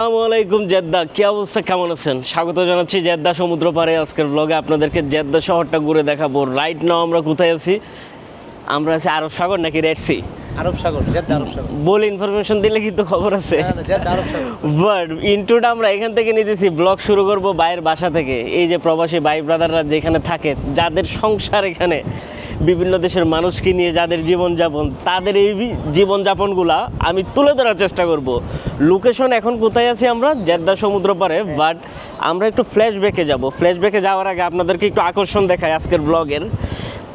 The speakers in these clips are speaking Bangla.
আসসালামু আলাইকুম জেদ্দা, কি অবস্থা, কেমন আছেন? স্বাগত জানাচ্ছি জেদ্দা সমুদ্র পাড়ে। আজকের ব্লগে আপনাদেরকে জেদ্দা শহরটা ঘুরে দেখাবো। রাইট নাও আমরা কোথায় আছি? আমরা আছি আরব সাগর নাকি রেড সি? আরব সাগর, জেদ্দা আরব সাগর। বল ইনফরমেশন দিলে কিন্তু খবর আছে। Jeddah Arab Sagar. বাট ইন্ট্রোটা আমরা এখান থেকে নিতেছি। ব্লগ শুরু করব বাইরের বাসা থেকে। এই যে প্রবাসী ভাই ব্রাদাররা যেখানে থাকে, যাদের সংসার এখানে, বিভিন্ন দেশের মানুষকে নিয়ে যাদের জীবনযাপন, তাদের এই জীবনযাপনগুলা আমি তুলে ধরার চেষ্টা করব। লোকেশন এখন কোথায় আছি আমরা? জেদ্দা সমুদ্র পাড়ে। বাট আমরা একটু ফ্ল্যাশব্যাকে যাব। ফ্ল্যাশব্যাকে যাওয়ার আগে আপনাদেরকে একটু আকর্ষণ দেখায় আজকের ব্লগের।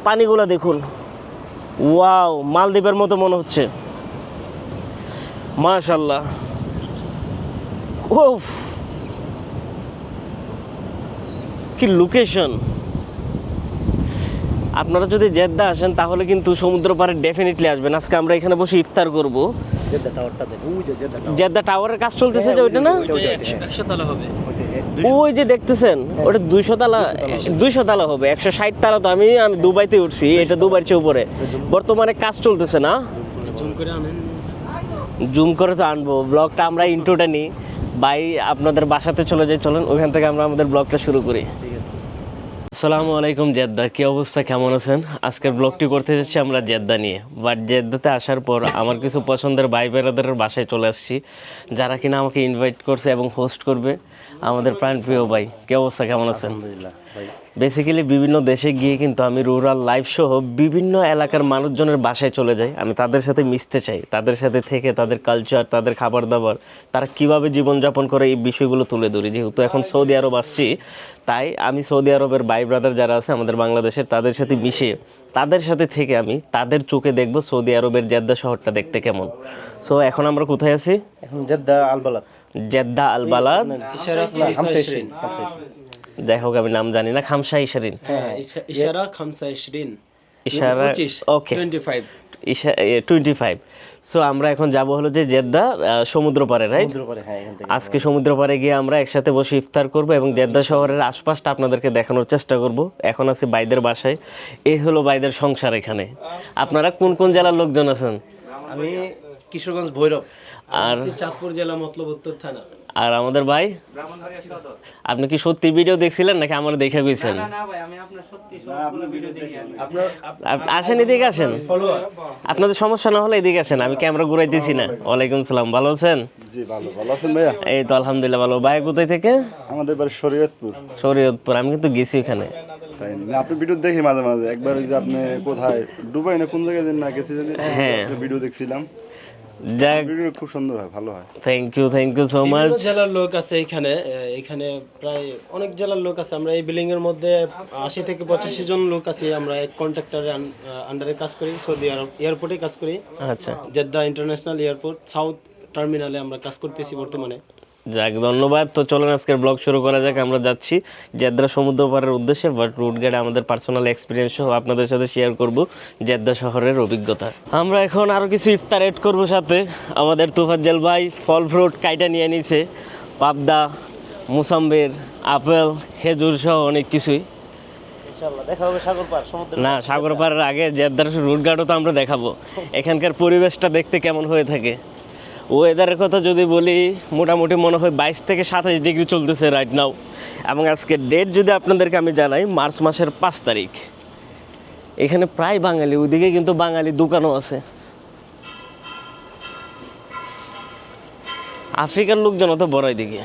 পানিগুলো দেখুন, ওয়াও, মালদ্বীপের মতো মনে হচ্ছে। মাশাআল্লাহ। ওফ, কি লোকেশন! আপনারা যদি জেদ্দা আসেন তাহলে কিন্তু সমুদ্র পাড়ে ডেফিনেটলি আসবেন। আজকে আমরা এখানে বসে ইফতার করব। জেদ্দা টাওয়ারটা দেখো, ওই যে জেদ্দা টাওয়ার। জেদ্দা টাওয়ারের কাজ চলতেছে যে, ওইটা না? 100 তলা হবে। ওই যে দেখতেছেন, ওটা 200 তালা, 200 তালা হবে। 160 তালা তো আমি দুবাইতে উঠছি, এটা দুবাইয়ের চেয়ে উপরে। বর্তমানে কাজ চলতেছে না? জুম করে আনেন। জুম করে তো আনবো। ব্লগটা আমরা ইন্ট্রোটা নিই। ভাই আপনাদের বাসাতে চলে যাই, চলেন ওখান থেকে আমরা আমাদের ব্লগটা শুরু করি। আসসালামু আলাইকুম জেদ্দা, কি অবস্থা, কেমন আছেন? আজকের ব্লগটি করতে যাচ্ছি আমরা জেদ্দা নিয়ে। বাট জেদ্দাতে আসার পর আমার কিছু পছন্দের ভাই বেরাদারের বাসায় চলে আসছি, যারা কিনা আমাকে ইনভাইট করছে এবং হোস্ট করবে। আমাদের প্রাণপ্রিয় ভাই, কি অবস্থা, কেমন আছেন? আলহামদুলিল্লাহ ভাই। বেসিক্যালি বিভিন্ন দেশে গিয়ে কিন্তু আমি রুরাল লাইফ সহ বিভিন্ন এলাকার মানুষজনের বাসায় চলে যাই। আমি তাদের সাথে মিশতে চাই, তাদের সাথে থেকে তাদের কালচার, তাদের খাবার দাবার, তারা কিভাবে জীবনযাপন করে, এই বিষয়গুলো তুলে ধরি। যেহেতু এখন সৌদি আরব আসছি, তাই আমি সৌদি আরবের ভাই ব্রাদার যারা আছে আমাদের বাংলাদেশের, তাদের সাথে মিশে, তাদের সাথে থেকে আমি তাদের চোখে দেখবো সৌদি আরবের জেদ্দা শহরটা দেখতে কেমন। সো এখন আমরা কোথায় আছি? এখন জেদ্দা আল বালাদ। জেদ্দা আল বালাদ। ইশারা 25। যাই হোক, আমি নাম জানি না। খামসা ইশারিন, হ্যাঁ, ইশারা 25। ইশারা, ওকে, 25। 25। সো আমরা এখন যাব হলো যে জেদ্দা সমুদ্র পাড়ে, রাইট? সমুদ্র পাড়ে, হ্যাঁ, এখান থেকে। আজকে সমুদ্র পাড়ে গিয়ে আমরা একসাথে বসে ইফতার করব এবং জেদ্দা শহরের আশপাশটা আপনাদেরকে দেখানোর চেষ্টা করব। এখন আছি বাইদের বাসায়। এই হলো বাইদের সংসার এখানে। আপনারা কোন কোন জেলার লোকজন আছেন? আমি কিশোরগঞ্জ ভৈরব, আর চাঁদপুর জেলা, মতলব উত্তর থানা। আর আমাদের ভাই, আপনি কি সত্যি ভিডিও দেখছিলেন নাকি আমার দেখে গেছেন? না ভাই, আমি আপনার সত্যি সবগুলো ভিডিও দেখি। আসেন, এদিকে আসেন। আপনাদের সমস্যা না হলে এদিকে আসেন, আমি ক্যামেরা ঘুরাইতেছি না। ওয়ালাইকুম সালাম, ভালো আছেন? জি ভালো। ভালো আছেন ভাইয়া? এই তো আলহামদুলিল্লাহ ভালো। ভাই কোথায় থেকে? আমাদের বাড়ি শরীয়তপুর। শরীয়তপুর। আমি কিন্তু গেছি ওখানে। তাই না, আপনি ভিডিও দেখি মাঝে মাঝে। একবার ওই যে আপনি কোথায় দুবাই না কোন জায়গায় যেন না গেছি জানি, হ্যাঁ, ভিডিও দেখছিলাম। যাক, ভিডিও খুব সুন্দর হয়, ভালো হয়। Thank you so much. বিভিন্ন জেলার লোক আছে এখানে। এখানে প্রায় অনেক জেলার লোক আছে। আমরা এই বিল্ডিং এর মধ্যে 80 থেকে 85 জন লোক আছি। আমরা এক কন্ট্রাক্টরের আন্ডারে কাজ করি। সৌদি আরব এয়ারপোর্টে কাজ করি। আচ্ছা, জেদ্দা ইন্টারন্যাশনাল এয়ারপোর্ট সাউথ টার্মিনালে আমরা কাজ করতেছি বর্তমানে। যাক, ধন্যবাদ। তো চলুন আজকের ব্লগ শুরু করা যাক। আমরা যাচ্ছি জেদ্দা সমুদ্র পাড়ের উদ্দেশ্যে। বাট রুট গাইডে আমাদের পার্সোনাল এক্সপিরিয়েন্স সহ আপনাদের সাথে শেয়ার করব জেদ্দা শহরের অভিজ্ঞতা। আমরা এখন আরও কিছু ইফতার এড করবো সাথে। আমাদের তুফাজ্জল ভাই ফল ফ্রুট কাইটা নিয়ে নিছে, পাবদা, মুসাম্বের, আপেল, খেজুর সহ অনেক কিছুই। ইনশাআল্লাহ দেখা হবে সাগর পার, সমুদ্র। না, সাগর পাড়ের আগে জেদ্দার রুট গার্ডও তো আমরা দেখাবো। এখানকার পরিবেশটা দেখতে কেমন হয়ে থাকে। ওয়েদারের কথা যদি বলি, মোটামুটি মনে হয় 22 থেকে 27 ডিগ্রি চলতেছে রাইট নাও। এবং আজকের ডেট যদি আপনাদেরকে আমি জানাই, মার্চ মাসের 5 তারিখ। এখানে প্রায় বাঙালি, ওইদিকে কিন্তু বাঙালি দোকানও আছে। আফ্রিকার লোকজন অত বড় এদিকে।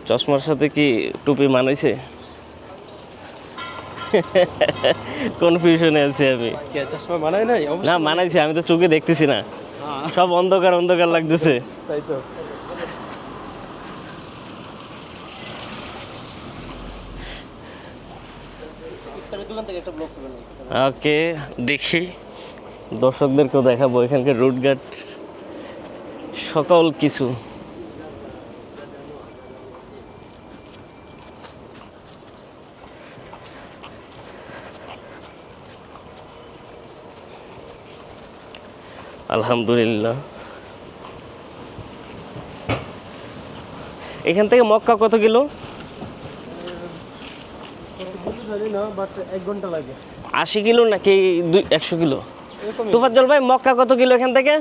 চশমার সাথে কি টুপি মানাইছে? কনফিউশনে আছি আমি। কে চশমা বানায় নাই? না, মানাইছে, আমি তো চোখে দেখতেছি না, সব অন্ধকার অন্ধকার লাগতেছে। তাই তো। ওকে, দেখি দর্শকদেরকেও দেখাবো এখানকার রুট গার্ড সকল কিছু। আলহামদুলিল্লাহ। এখান থেকে মক্কা কত কিলো? জানি না, বাট 1 ঘন্টা লাগে। 80 কিলো নাকি 100 কিলো? তুফাজ্জল ভাই, মক্কা কত কিলো এখান থেকে?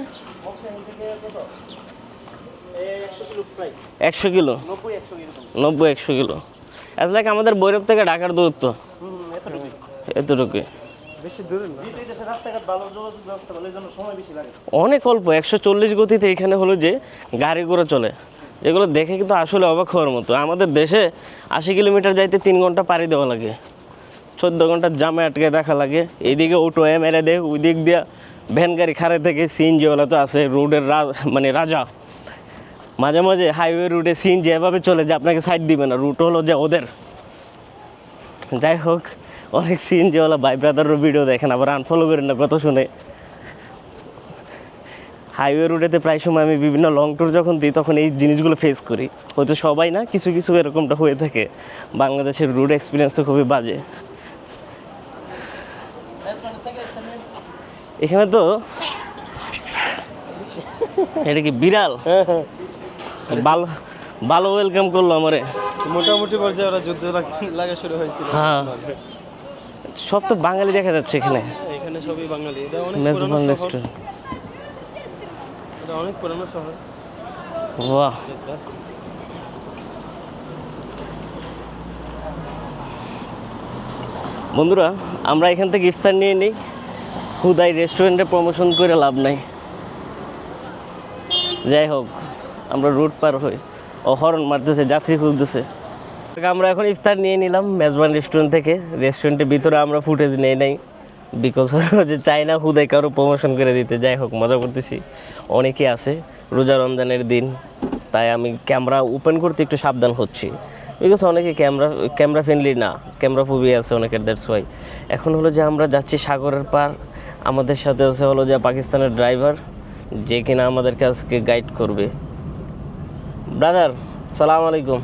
100 কিলো 90-100 কিলো এত লাইক আমাদের বৈরব থেকে ঢাকার দূরত্ব এতটুকু বেশি দূরে না। অনেক অল্প 140 গতিতে এখানে হলো যে গাড়ি করে চলে, এগুলো দেখে কিন্তু আসলে অবাক হওয়ার মতো। আমাদের দেশে 80 কিলোমিটার যাইতে 3 ঘন্টা পাড়ি দেওয়া লাগে, 14 ঘন্টার জামে আটকে দেখা লাগে। এইদিকে অটো মেরে দেয়, ওই দিক দিয়ে ভ্যান গাড়ি খারে থেকে সিএনজিওয়ালা তো আছে রোডের মানে রাজা। মাঝে মাঝে হাইওয়ে রুটে সিএনজি এভাবে চলে যে আপনাকে সাইড দিবে না, রুট হলো যে ওদের। যাই হোক, অনেক সিএনজিওয়ালা ভাই ব্রাদারও ভিডিও দেখেন, আবার আনফলো করেন না কথা শুনে। হাইওয়ে রুটেতে প্রায় সময় আমি বিভিন্ন লং ট্যুর যখন দিই তখন এই জিনিসগুলো ফেস করি। হয়তো সবাই না, কিছু কিছু এরকমটা হয়ে থাকে। বাংলাদেশের রুট এক্সপিরিয়েন্স তো খুবই বাজে। এখানে তো এটা কি বিড়াল ভালো ভালো ওয়েলকাম করলো আমারে। মোটামুটি পর্যায়ে ওরা যুদ্ধ লাগা শুরু হয়েছিল। হ্যাঁ, সব তো বাঙালি দেখা যাচ্ছে এখানে। এখানে সবই বাঙালি। এটা অনেক মেজবান পুরনো শহর। রেস্টুরেন্ট, এটা অনেক পুরনো শহর। বাহ। বন্ধুরা, আমরা এখান থেকে ইফতার নিয়ে নিই, হুদাই রেস্টুরেন্টে প্রমোশন করে লাভ নাই। যাই হোক, আমরা রুট পার হই, ও হর্ন মারতেছে, যাত্রী খুঁজতেছে। আমরা এখন ইফতার নিয়ে নিলাম মেজবান রেস্টুরেন্ট থেকে। রেস্টুরেন্টের ভিতরে আমরা ফুটেজ নিয়ে নেই, বিকজ যে চাই না হুদাই কারো প্রমোশন করে দিতে। যাই হোক, মজা করতেছি। অনেকে আছে, রোজা রমজানের দিন, তাই আমি ক্যামেরা ওপেন করতে একটু সাবধান হচ্ছি, বিকজ অনেকে ক্যামেরা ফ্রেন্ডলি না, ক্যামেরা ফুবি আছে অনেকের, দ্যাটস ওয়াই। এখন হলো যে আমরা যাচ্ছি সাগরের পার। আমাদের সাথে আছে হলো যে পাকিস্তানের ড্রাইভার, যে কিনা আমাদেরকে আজকে গাইড করবে। ব্রাদার, সালাম আলাইকুম।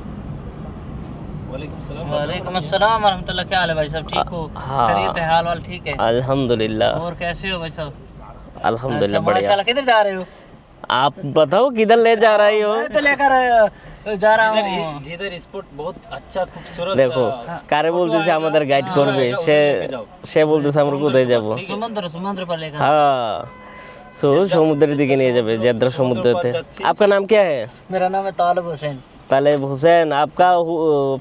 वालेकुम अस्सलाम वरहमतुल्लाह। क्या हाल है भाई साहब, ठीक हो? हाँ। खैरियत है, हाल वाल ठीक है? अल्हम्दुलिल्लाह। और कैसे हो भाई साहब? अल्हम्दुलिल्लाह बढ़िया। माशाल्लाह। किधर जा रहे हो? आप बताओ किधर ले जा रही हो? मैं तो लेकर जा रहा हूँ। जिधर स्पॉट बहुत अच्छा खूबसूरत। দেখো কারে বলতেছে আমাদের গাইড করবে, সে বলতেছে আমরা কোথায় যাব। समुद्र पर लेकर। হ্যাঁ, সো সমুদ্রের দিকে নিয়ে যাবে, জেদ্রা সমুদ্রতে। आपका नाम क्या है? मेरा नाम है तालिब हुसैन। तालिब हुसैन। आपका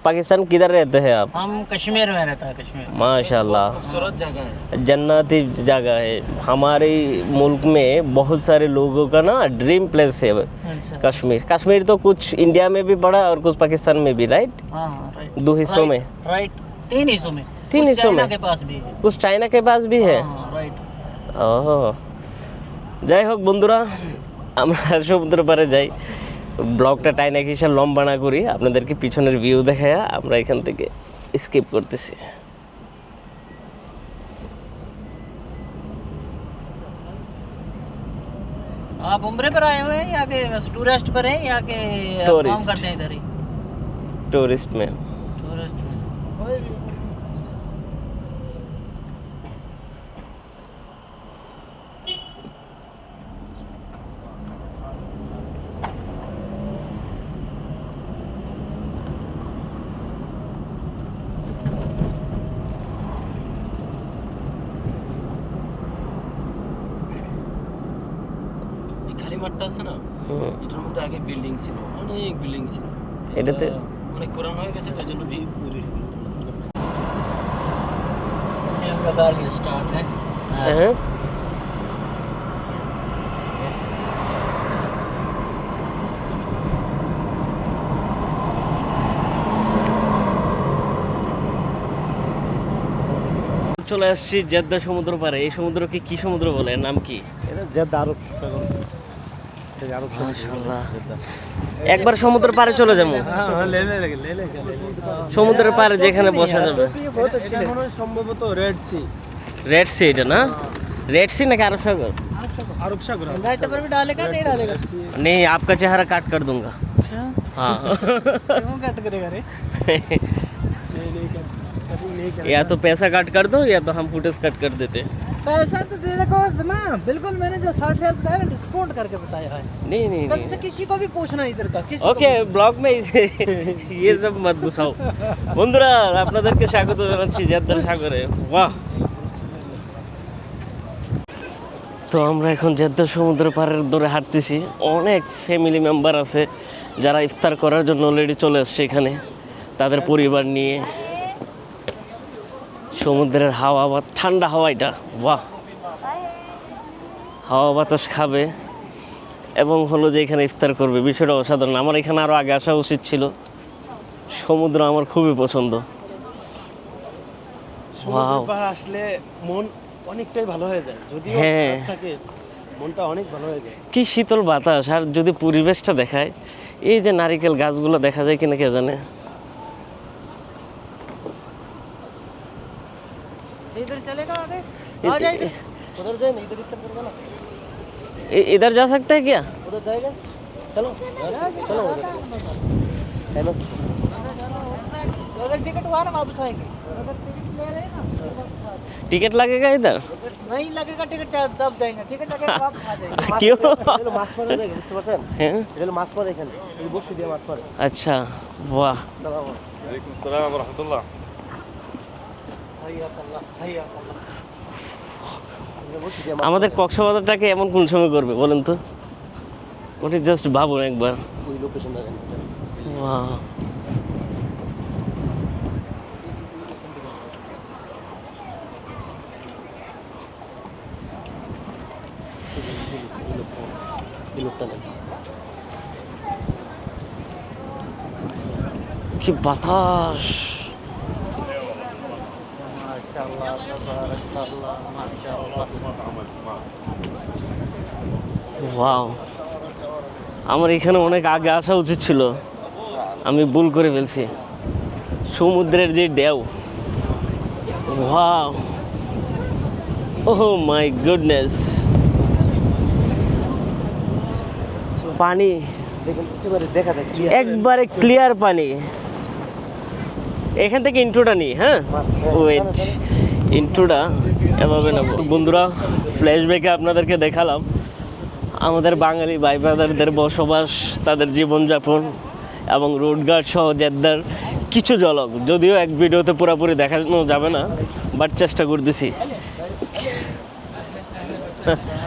पाकिस्तान किधर रहते हैं आप? हम कश्मीर में रहता है, कश्मीर। माशाल्लाह, खूबसूरत जगह है। जन्नती जगह है। हमारे मुल्क में बहुत सारे लोगों का ना ड्रीम प्लेस है अच्छा। कश्मीर। कश्मीर तो कुछ इंडिया में भी पड़ा और कुछ पाकिस्तान में भी, राइट? हाँ राइट। 2 हिस्सों में, राइट, 3 हिस्सों में। 3 कुछ हिस्सों चाइना में। के पास भी है। कुछ चाइना के पास भी है। हाँ राइट। ও, যাই হোক বন্ধুরা, আমরা সমুদ্র পাড়ে যাই। ব্লগটা টাইনা কিসে লম্বা না করি, আপনাদেরকে পিছনের ভিউ দেখায়া আমরা এখান থেকে স্কিপ করতেছি। आप उम्रे पर आए हुए हैं या के टूरिस्ट पर हैं या के काम टूरिस्ट। करते हैं इधर ही? टूरिस्ट में टूरिस्ट में। এই খালি মাঠটা আছে না, এটার মধ্যে আগে বিল্ডিং ছিল, অনেক বিল্ডিং ছিল। এটাতে অনেক পুরানো হয়ে গেছে, তার জন্য ये प्रकार ये स्टार्ट है। হ্যাঁ, চলে আসছি জেদ্দা সমুদ্র পাড়ে। এই সমুদ্রকে কি সমুদ্র বলে, এর নাম কি? এটা জেদ্দা আরব সাগর। এটা আরব সাগর। মাশাআল্লাহ, একবার সমুদ্র পাড়ে চলে যাবো। হ্যাঁ, লে লে। সমুদ্রের পাড়ে যেখানে বসা যাবে। बहुत अच्छी है। সম্ভবত রেড সি। রেড সি এটা না? রেড सी नाকি আরব सागर? আরব সাগর। लाइट पर भी डालेगा नहीं डालेगा? नहीं, आपका चेहरा काट कर दूंगा। अच्छा, हाँ क्यों कट करेगा रे? या तो पैसा काट कर दो या तो हम फुटेज कट कर देते। पैसा तो तेरे को ना, बिल्कुल मैंने जो 60,000 बताया ना, डिस्काउंट करके बताया है। नहीं नहीं कल से नहीं, किसी को भी पूछना इधर का, किसी ওকে ব্লগ মে ये सब मत घुसाओ। বন্ধুরা, আপনাদেরকে স্বাগত জানাচ্ছি জেদ্দা সাগরে। বাহ, তো আমরা এখন জেদ্দা সমুদ্র পাড়ের দূরে হাঁটতেছি। অনেক ফ্যামিলি মেম্বার আছে যারা ইফতার করার জন্য অলরেডি চলে আসছে এখানে তাদের পরিবার নিয়ে। সমুদ্রের হাওয়া বা ঠান্ডা হাওয়া, এটা বাহ, হাওয়া বাতাস খাবে এবং হলো যে এখানে ইফতার করবে। বিষয়টা অসাধারণ। আমার এখানে আরও আগে আসা উচিত ছিল। সমুদ্র আমার খুবই পছন্দ। সমুদ্র Wow. পাড় আসলে মন অনেকটাই ভালো হয়ে যায়, যদিও হ্যাঁ। খারাপ থাকে মনটা অনেক ভালো হয়ে যায়। কি শীতল বাতাস, আর যদি পরিবেশটা দেখায়, এই যে নারিকেল গাছগুলো দেখা যায় কিনা কে জানে। इधर चलेगा आगे आ जाएगा उधर जाए ना, इधर इधर करना ना, इधर जा सकते हैं क्या? उधर जाएगा, चलो चलो उधर। हेलो, अगर टिकट हुआ ना वापस आएंगे, अगर टिकट ले रहे हैं ना टिकट लगेगा इधर? नहीं लगेगा टिकट तब जाएंगे, टिकट लगेगा वापस आ जाएंगे। क्यों? এটা মাছ মারা যায়, বুঝতে পারছেন? হ্যাঁ, এটা হলো মাছ মারে, এখানে এই বসে দিয়ে মাছ মারে। আচ্ছা, বাহ। সালাম ওয়ালাইকুম আসসালাম ওয়া রাহমাতুল্লাহ। حياك الله حياك الله। বসে দিয়ে মাছ আমাদের কক্সবাজারটাকে এমন কোন সময় করবে বলেন তো? ওটা জাস্ট ভাবুন একবার। ওই লোকেশনটা দেন। বাহ, এই লোকটা দেন। কি বাতাস। माशाअल्लाह तबारकाल्लाह माशाअल्लाह। ওয়াও, আমার এখানে অনেক আগে আসা উচিত ছিল, আমি ভুল করে ফেলছি। সমুদ্রের যে ঢেউ, ওয়াও, ওহ মাই গুডনেস। পানি দেখুন একেবারে দেখা যায় clear। একবারে ক্লিয়ার পানি। এখান থেকে ইন্ট্রোটা নিই। হ্যাঁ, ওয়েট, ইন্ট্রোটা এভাবে নেব। বন্ধুরা, ফ্ল্যাশব্যাকে আপনাদেরকে দেখালাম আমাদের বাঙালি ভাই ব্রাদারদের বসবাস, তাদের জীবনযাপন এবং রোডঘাট সহ জেদ্দার কিছু ঝলক। যদিও এক ভিডিওতে পুরোপুরি দেখানো যাবে না, বাট চেষ্টা করতেছি।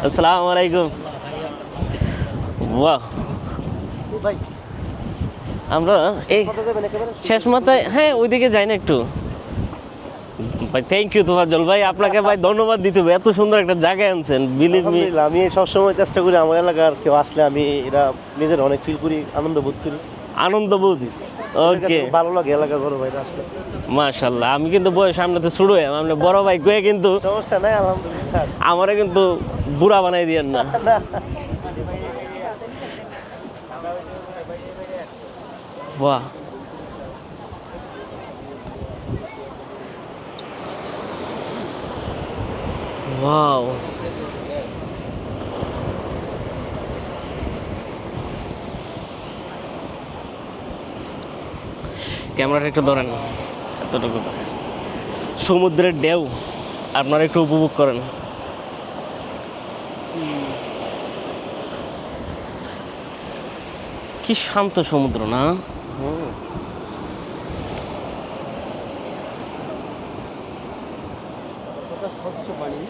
আসসালামু আলাইকুম। বাহ, ভাই আমরা এই কত যাবেন একেবারে? শেষ মাথায়, হ্যাঁ ওইদিকে যাই না একটু। ভাই থ্যাংক ইউ তোফাজ্জল ভাই, আপনাকে ভাই ধন্যবাদ দিতে হবে, এত সুন্দর একটা জায়গায় আনছেন। বিলিভ মি, আলহামদুলিল্লাহ, আমি সবসময় চেষ্টা করি আমার এলাকার কেউ আসলে আমি এরা নিজের অনেক ফিল করি, আনন্দ বোধ করি। আনন্দবোধ। আমার কাছে ওকে, খুব ভালো লাগে এলাকার বড় ভাইরা আসলে। মাশাআল্লাহ। আমি কিন্তু বয়স সামনেতে শুরু হয়ে আপনি বড় ভাই কয়ে কিন্তু সমস্যা নাই, আলহামদুলিল্লাহ। আমারে কিন্তু বুড়া বানাই দিয়েন না। বাহ, ওয়াও, ক্যামেরাটা একটু ধরেন, এতটুকু ধরেন। সমুদ্রের ঢেউ আপনারা একটু উপভোগ করেন। কি শান্ত সমুদ্র না? স্বচ্ছ পানি।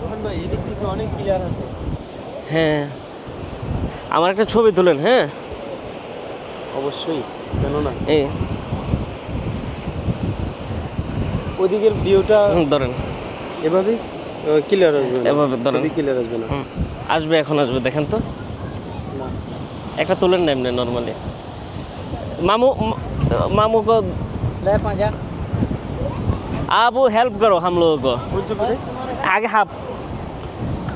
রোহন ভাই, এদিক থেকে অনেক ক্লিয়ার আছে। হ্যাঁ, আমার একটা ছবি তুলেন। হ্যাঁ, অবশ্যই, কেন না? এই ওদিকের ভিউটা ধরেন, এভাবে ক্লিয়ার আসবে না, এভাবে ধরেন। ছবি ক্লিয়ার আসবে না। হুম, আসবে, এখন আসবে, দেখেন তো। না। একটা তুলেন না এমনি নর্মালি। মামু, मामू को ले पंजा आप हेल्प करो हम लोगों को বলছো কোথায়? আগে হাফ,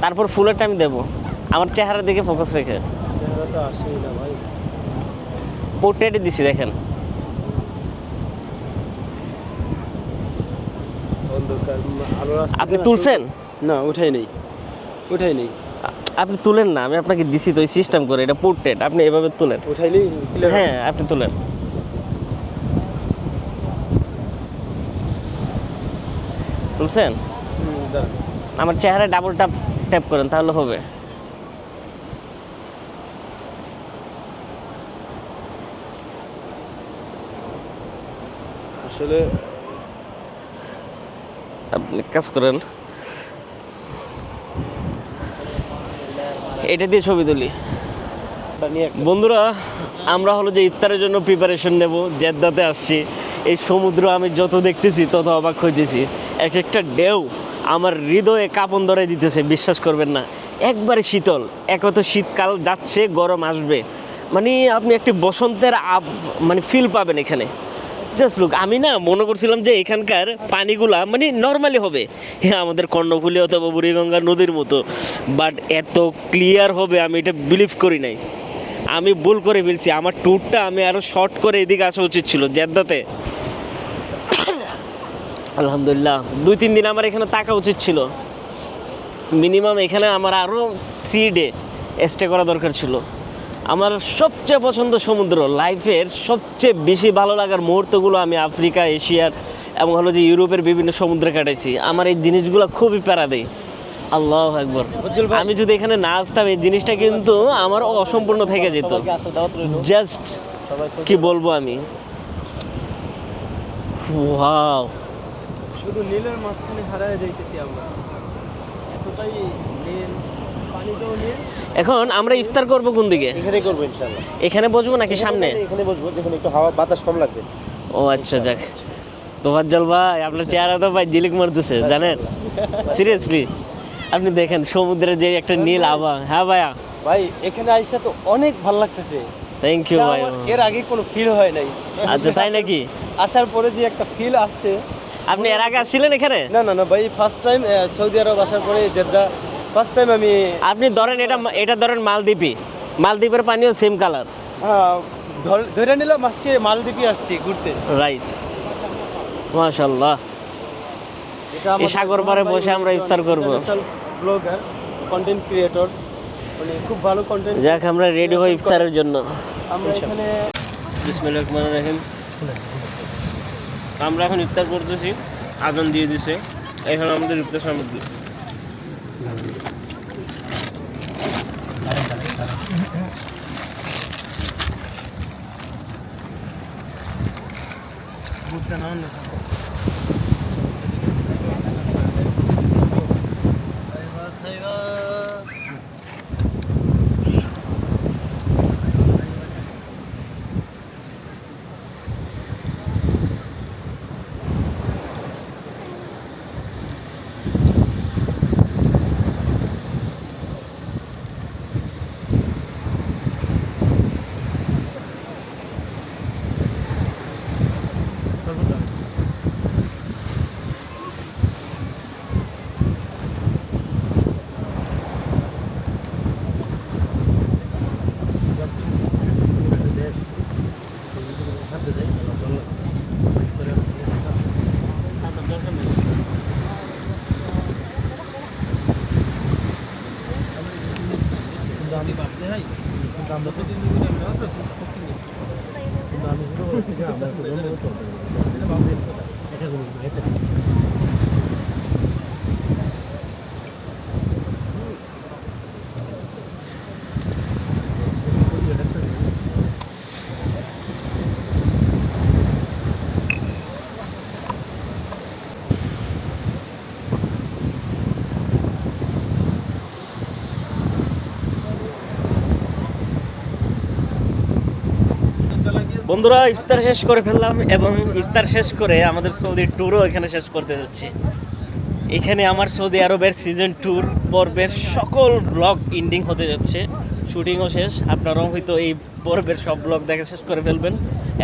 তারপর ফুলের টাইম দেবো। আমার চেহারার দিকে ফোকাস রেখে চেহারা তো আসেই না ভাই। পোর্ট্রেটে দিছি, দেখেন। অন্ধকার আলো আসছে আপনি না, তুলছেন? না উঠাই নেই, উঠাই নেই। আপনি তুলেন না, আমি আপনাকে দিছি তো সিস্টেম করে, এটা পোর্ট্রেট, আপনি এভাবে তুলেন। উঠাইলেই ক্লিয়ার। হ্যাঁ, আপনি তুলেন। বুঝছেন? আমার চেহারা ডাবল ট্যাপ করেন তাহলে হবে। আসলে আপনি কাজ করেন, এটা দিয়ে ছবি তুলি। বন্ধুরা, আমরা হলো যে ইফতারের জন্য প্রিপারেশন নেব, জেদ্দাতে আসছি। এই সমুদ্র আমি যত দেখতেছি তত অবাক হইতেছি। এক একটা ঢেউ আমার হৃদয়ে কাঁপন ধরে দিতেছে, বিশ্বাস করবেন না। একবারে শীতল, এক তো শীতকাল যাচ্ছে, গরম আসবে, মানে আপনি একটি বসন্তের মানে ফিল পাবেন এখানে। জাস্ট লুক, আমি না মনে করছিলাম যে এখানকার পানিগুলা মানে নর্মালি হবে, হ্যাঁ আমাদের কর্ণফুলী অথবা বুড়িগঙ্গা নদীর মতো, বাট এত ক্লিয়ার হবে আমি এটা বিলিভ করি নাই। আমি ভুল করে ফেলছি, আমার ট্যুরটা আমি আরও শর্ট করে এদিকে আসা উচিত ছিল জেদ্দাতে। আলহামদুলিল্লাহ 2-3 দিন আমার এখানে থাকা উচিত ছিল মিনিমাম। এখানে আমার আরও 3 ডে স্টে করা দরকার ছিল। আমার সবচেয়ে পছন্দ সমুদ্র। লাইফের সবচেয়ে বেশি ভালো লাগার মুহূর্তগুলো আমি আফ্রিকা, এশিয়ার এবং হলো যে ইউরোপের বিভিন্ন সমুদ্রে কাটাইছি। আমার এই জিনিসগুলো খুবই প্যারা দেয়। আল্লাহু আকবার। আমি যদি এখানে না আসতাম এই জিনিসটা কিন্তু আমার অসম্পূর্ণ থেকে যেত। জাস্ট কি বলবো আমি, ওয়াও। শুধু নীলের মাঝখানে হারায় যাইতেছি আমরা, এতটাই নীল, পানিটাও নীল। এখন আমরা ইফতার করব কোন দিকে? এখানে করবো ইনশাআল্লাহ। এখানে বসবো নাকি সামনে? এখানে বসবো, যখন একটু হাওয়া বাতাস কম লাগবে। ও আচ্ছা, যাক। তোফাজ্জল ভাই, আপনার চেহারা তো ভাই ঝিলিক মারতেছে, জানেন? সিরিয়াসলি আপনি দেখেন সমুদ্রের যে একটা নীল আভা। হ্যাঁ ভাইয়া, ভাই এখানে আইসা তো অনেক ভালো লাগতেছে। থ্যাংক ইউ ভাই। এর আগে কোনো ফিল হয় নাই। আচ্ছা, তাই নাকি? আসার পরে যে একটা ফিল আসছে। আপনি এর আগে আসছিলেন এখানে? না না না ভাই, ফার্স্ট টাইম সৌদি আরব আসার পরে জেদ্দা ফার্স্ট টাইম আমি। আপনি ধরেন এটা ধরেন মালদ্বীপের পানিও সেম কালার। ধরে নিলাম আজকে মালদ্বীপে আসছি ঘুরতে। রাইট, মাশাআল্লাহ। এই সাগর পাড়ে বসে আমরা ইফতার করব। ব্লগার, কন্টেন্ট ক্রিয়েটর, মানে খুব ভালো কন্টেন্ট। যাক, আমরা রেডি হই ইফতারের জন্য। আমরা এখানে বিসমিল্লাহির রহমানির রহিম। আমরা এখন ইফতার করতেছি, আজান দিয়ে দিছে। এখন আমাদের ইফতার সামগ্রী বন্ধুরা, ইফতার শেষ করে ফেললাম এবং ইফতার শেষ করে আমাদের সৌদি ট্যুরও এখানে শেষ করতে যাচ্ছি। এখানে আমার সৌদি আরবের সিজন ট্যুর পর্বের সকল ব্লগ এন্ডিং হতে যাচ্ছে, শুটিংও শেষ। আপনারাও হয়তো এই পর্বের সব ব্লগ দেখা শেষ করে ফেলবেন।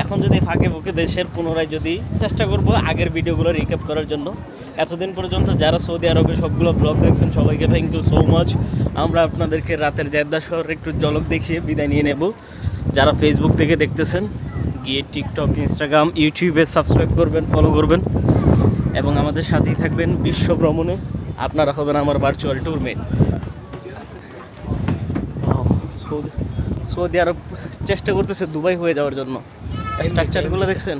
এখন যদি ফাঁকে ফুঁকে দেশের পুনরায় যদি চেষ্টা করব আগের ভিডিওগুলো রিক্যাপ করার জন্য। এতদিন পর্যন্ত যারা সৌদি আরবের সবগুলো ব্লগ দেখছেন সবাইকে থ্যাংক ইউ সো মাচ। আমরা আপনাদেরকে রাতের জেদ্দা শহরের একটু ঝলক দেখিয়ে বিদায় নিয়ে নেব। যারা ফেসবুক থেকে দেখতেছেন গিয়ে টিকটক, ইনস্টাগ্রাম, ইউটিউবে সাবস্ক্রাইব করবেন, ফলো করবেন এবং আমাদের সাথেই থাকবেন বিশ্ব ভ্রমণে। আপনারা হবেন আমার ভার্চুয়াল ট্যুরমেট। সৌদি আরব চেষ্টা করতেছে দুবাই হয়ে যাওয়ার জন্য। স্ট্রাকচারগুলো দেখছেন?